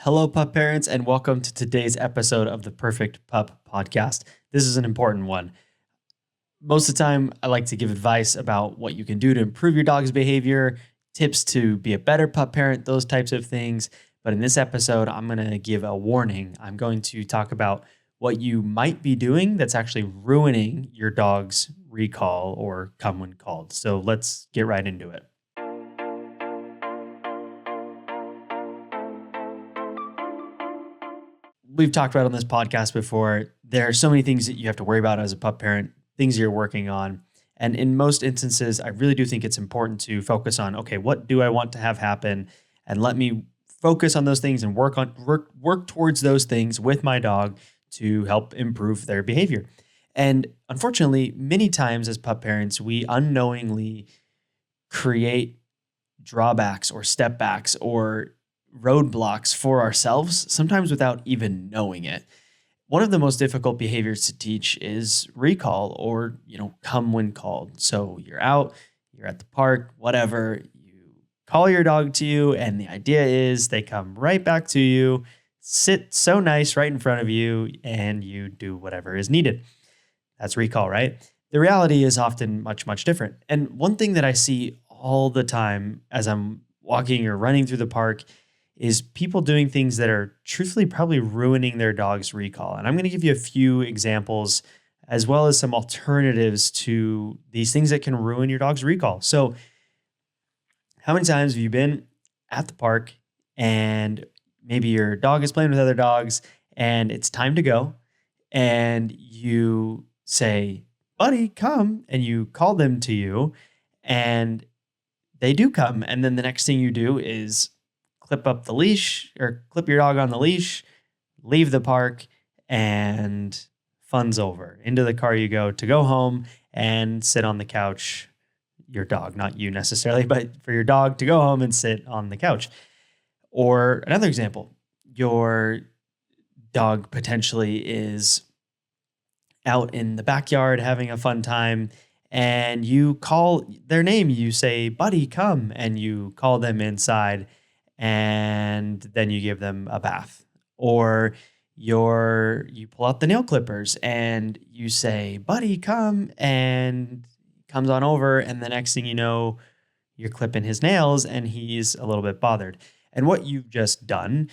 Hello, pup parents, and welcome to today's episode of the Perfect Pup Podcast. This is an important one. Most of the time, I like to give advice about what you can do to improve your dog's behavior, tips to be a better pup parent, those types of things. But in this episode, I'm going to give a warning. I'm going to talk about what you might be doing that's actually ruining your dog's recall or come when called. So let's get right into it. We've talked about on this podcast before, there are so many things that you have to worry about as a pup parent, things you're working on. And in most instances, I really do think it's important to focus on, okay, what do I want to have happen? And let me focus on those things and work towards those things with my dog to help improve their behavior. And unfortunately, many times as pup parents, we unknowingly create drawbacks or step backs or roadblocks for ourselves, sometimes without even knowing it. One of the most difficult behaviors to teach is recall or, come when called. So you're out, you're at the park, whatever, you call your dog to you, and the idea is they come right back to you, sit so nice right in front of you, and you do whatever is needed. That's recall, right? The reality is often much, much different. And one thing that I see all the time as I'm walking or running through the park is people doing things that are truthfully probably ruining their dog's recall. And I'm going to give you a few examples as well as some alternatives to these things that can ruin your dog's recall. So how many times have you been at the park and maybe your dog is playing with other dogs and it's time to go and you say, buddy, come, and you call them to you and they do come. And then the next thing you do is clip up the leash or clip your dog on the leash, leave the park, and fun's over. Into the car you go home and sit on the couch. Your dog, not you necessarily, but for your dog to go home and sit on the couch. Or another example, your dog potentially is out in the backyard having a fun time and you call their name. You say, buddy, come, and you call them inside and then you give them a bath. Or you pull out the nail clippers and you say, buddy, come, and he comes on over, and the next thing you know, you're clipping his nails and he's a little bit bothered. And what you've just done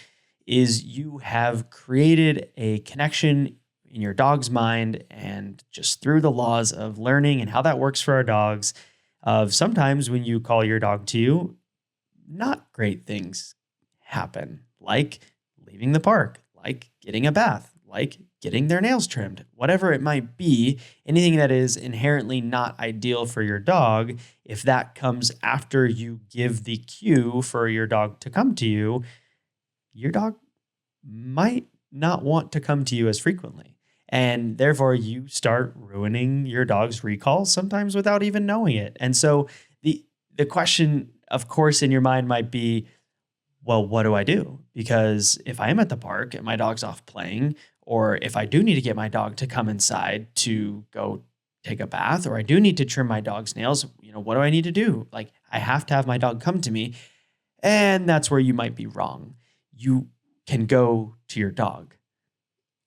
is you have created a connection in your dog's mind, and just through the laws of learning and how that works for our dogs, of sometimes when you call your dog to you, not great things happen, like leaving the park, like getting a bath, like getting their nails trimmed, whatever it might be, anything that is inherently not ideal for your dog. If that comes after you give the cue for your dog to come to you, your dog might not want to come to you as frequently. And therefore you start ruining your dog's recall, sometimes without even knowing it. And so the question, of course, in your mind might be, well, what do I do? Because if I am at the park and my dog's off playing, or if I do need to get my dog to come inside to go take a bath, or I do need to trim my dog's nails, what do I need to do? Like, I have to have my dog come to me. And that's where you might be wrong. You can go to your dog.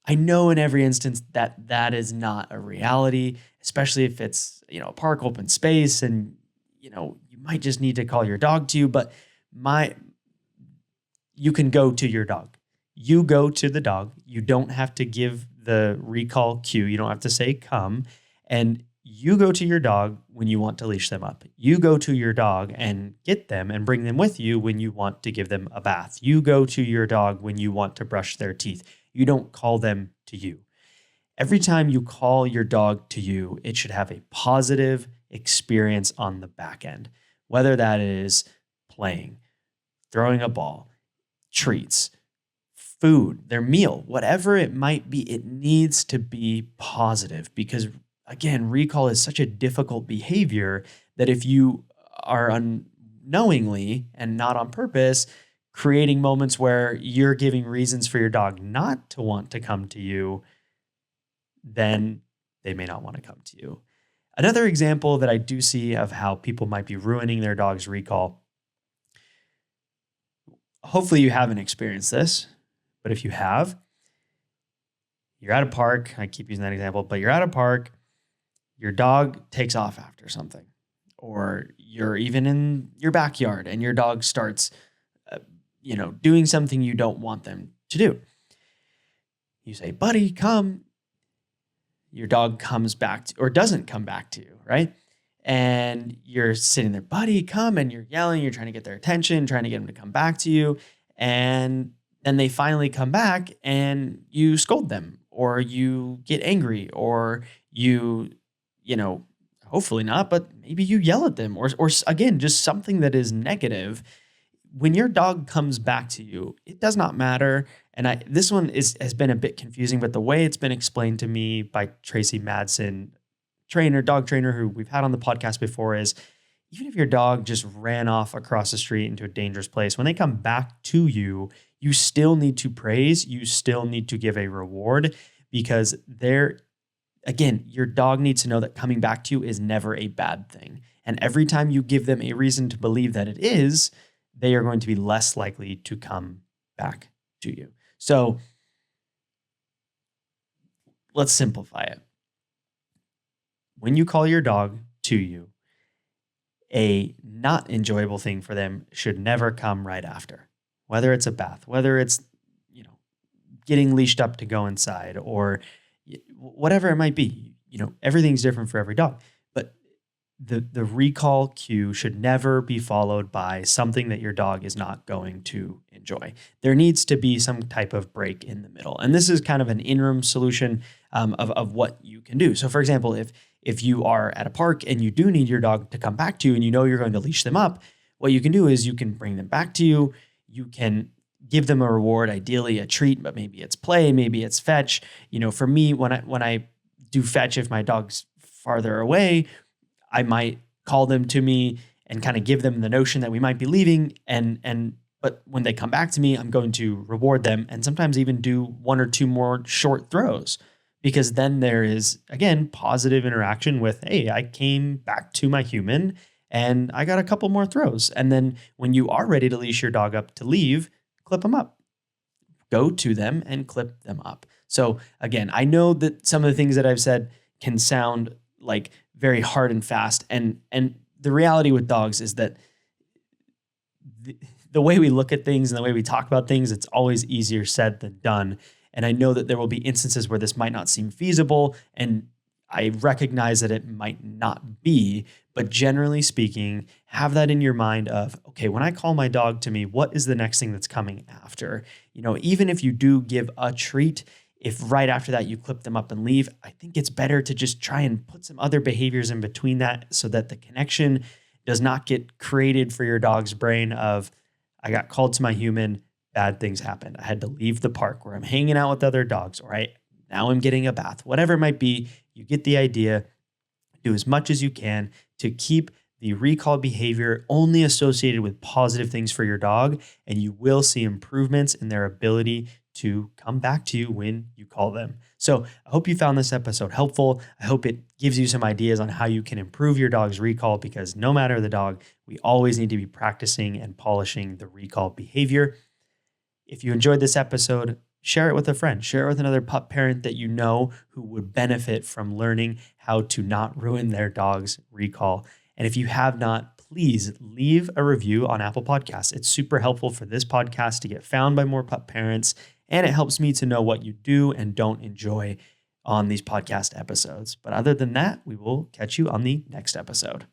I know in every instance that is not a reality, especially if it's, a park, open space, and, you might just need to call your dog to you, but you can go to your dog. You go to the dog. You don't have to give the recall cue. You don't have to say come, and you go to your dog when you want to leash them up. You go to your dog and get them and bring them with you when you want to give them a bath. You go to your dog when you want to brush their teeth. You don't call them to you. Every time you call your dog to you, it should have a positive experience on the back end, whether that is playing, throwing a ball, treats, food, their meal, whatever it might be. It needs to be positive because, again, recall is such a difficult behavior that if you are unknowingly and not on purpose creating moments where you're giving reasons for your dog not to want to come to you, then they may not want to come to you. Another example that I do see of how people might be ruining their dog's recall, hopefully you haven't experienced this, But if you have, you're at a park, I keep using that example, but you're at a park, your dog takes off after something, or you're even in your backyard and your dog starts, doing something you don't want them to do. You say, buddy, come. Your dog comes back or doesn't come back to you, right? And you're sitting there, buddy, come, and you're yelling, you're trying to get their attention, trying to get them to come back to you. And then they finally come back and you scold them or you get angry or you hopefully not, but maybe you yell at them or again, just something that is negative. When your dog comes back to you, it does not matter. And this one has been a bit confusing, but the way it's been explained to me by Tracy Madsen, dog trainer who we've had on the podcast before, is even if your dog just ran off across the street into a dangerous place, when they come back to you, you still need to praise, you still need to give a reward, because again, your dog needs to know that coming back to you is never a bad thing. And every time you give them a reason to believe that it is, they are going to be less likely to come back to you. So let's simplify it. When you call your dog to you, a not enjoyable thing for them should never come right after. Whether it's a bath, whether it's, getting leashed up to go inside, or whatever it might be. Everything's different for every dog. But the recall cue should never be followed by something that your dog is not going to enjoy. There needs to be some type of break in the middle. And this is kind of an interim solution of what you can do. So for example, if you are at a park and you do need your dog to come back to you and you're going to leash them up, what you can do is you can bring them back to you. You can give them a reward, ideally a treat, but maybe it's play, maybe it's fetch. For me, when I do fetch, if my dog's farther away, I might call them to me and kind of give them the notion that we might be leaving. But when they come back to me, I'm going to reward them and sometimes even do one or two more short throws, because then there is, again, positive interaction with, hey, I came back to my human and I got a couple more throws. And then when you are ready to leash your dog up to leave, clip them up. Go to them and clip them up. So again, I know that some of the things that I've said can sound like very hard and fast. And the reality with dogs is that the way we look at things and the way we talk about things, it's always easier said than done. And I know that there will be instances where this might not seem feasible, and I recognize that it might not be, but generally speaking, have that in your mind of, okay, when I call my dog to me, what is the next thing that's coming after? Even if you do give a treat, if right after that you clip them up and leave, I think it's better to just try and put some other behaviors in between that so that the connection does not get created for your dog's brain of, I got called to my human, bad things happened. I had to leave the park where I'm hanging out with other dogs, or now I'm getting a bath, whatever it might be. You get the idea. Do as much as you can to keep the recall behavior only associated with positive things for your dog, and you will see improvements in their ability to come back to you when you call them. So I hope you found this episode helpful. I hope it gives you some ideas on how you can improve your dog's recall, because no matter the dog, we always need to be practicing and polishing the recall behavior. If you enjoyed this episode, share it with a friend, share it with another pup parent that you know who would benefit from learning how to not ruin their dog's recall. And if you have not, please leave a review on Apple Podcasts. It's super helpful for this podcast to get found by more pup parents, and it helps me to know what you do and don't enjoy on these podcast episodes. But other than that, we will catch you on the next episode.